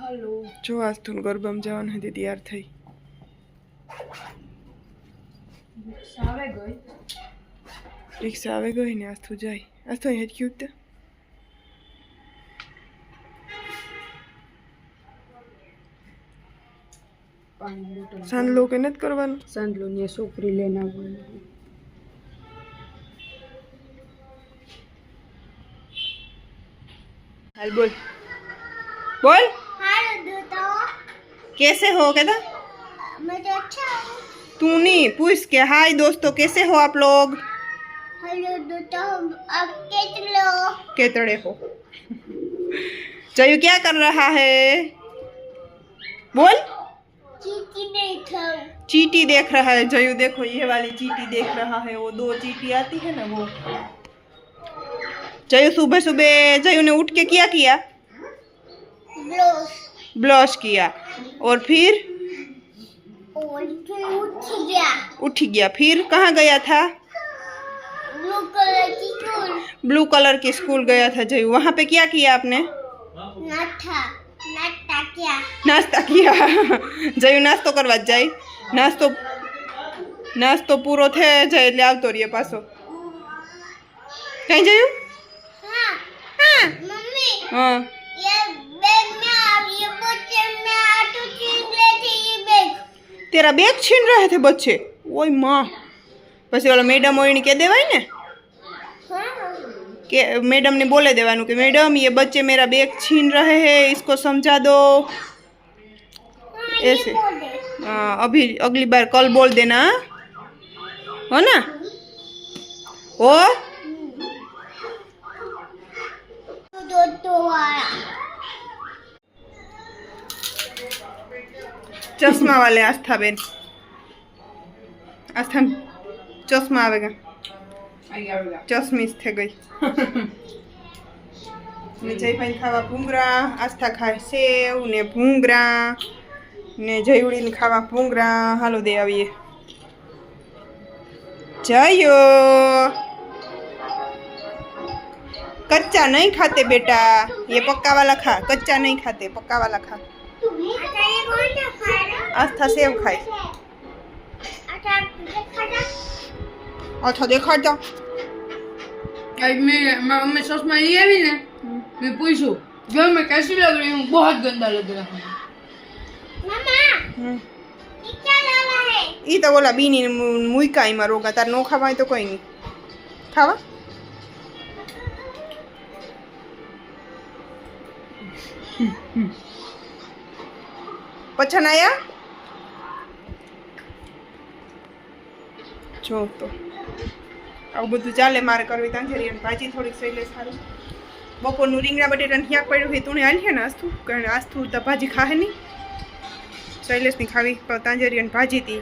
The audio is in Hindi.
જો આજ તું ગરબામાં જવાનું હતી તૈયાર થઈ રિક્ષા આવે ગઈ ને આજ તું જાય આજ તો અહીંયા ક્યું તે સાંજલો કે નથી કરવાનું સાંજલો ને છોકરી લઈને આવવાનું हाल बोल बोल कैसे हो कहता मैं तो अच्छा हूँ। तू नहीं पूछ के हाय दोस्तों कैसे हो आप लोग हेलो दोस्तों आप कैसे हो? केतड़े हो जयू क्या कर रहा है बोल चीटी देखो। चीटी देख रहा है जयू देखो ये वाली चीटी देख रहा है वो 2 चीटी आती है ना वो जयू सुबह सुबह जयू ने उठ के किया ब्लश ब्लश किया और फिर उठ गया फिर कहाँ गया था ब्लू कलर की स्कूल ब्लू कलर के स्कूल गया था जयू वहाँ पे क्या किया आपने नाश्ता क्या नाश्ता किया जयू नास्तो करवा जाए नास्तो पूरो थे जाए એટલે આવતો રહીએ પાછો કઈ જયુ हाँ हाँ मम्मी हाँ ये बैग में ये बच्चे में आटू छीन लेती ये बैग तेरा बैग छीन रहे थे बच्चे ओए माँ પછી ઓલા મેડમ હોય ને કે દેવાય ને हाँ कि मैडम ने बोले देवानू कि मैडम ये बच्चे मेरा बैग छीन रहे हैं इसको समझा दो ऐसे हाँ अभी अगली बार कल बोल देना हो ना ओ तो आया चश्मा वाले आस्था बेन आस्था चश्मा आवेगा चश्मीस थे गई ने जयभाई खावा भूंगरा आस्था खाए सेव ने भूंगरा ने जयुड़ी ने खावा भूंगरा हालो दे आविए जयो कच्चा नहीं खाते बेटा ये पक्का वाला खा कच्चा नहीं खाते पक्का वाला खा अच्छा ये कौन सा खा रहा आस्था सेव खाए अच्छा खाना अच्छा देखा जा आज मैं चश्मा लिए भी ना मैं पूछूं जो मैं कैसी लग रही हूँ बहुत गंदा लग रहा है मामा ये क्या लाला है ई तो बोला बीनी मुईका में रोगा तार नो खावा तो कोई नहीं खावा पछन आया जो तो આવું બધું ચાલે મારે કરવી તાંજરી અને ભાજી થોડીક શૈલેષ સારું બપોરનું રીંગણા બટેટાનું શાક પડ્યું હોય તું હાલ છે ને આસ્તું કારણ આસ્તું તો ભાજી ખાહે નહીં શૈલેષની ખાવી તાંજરી અને ભાજી હતી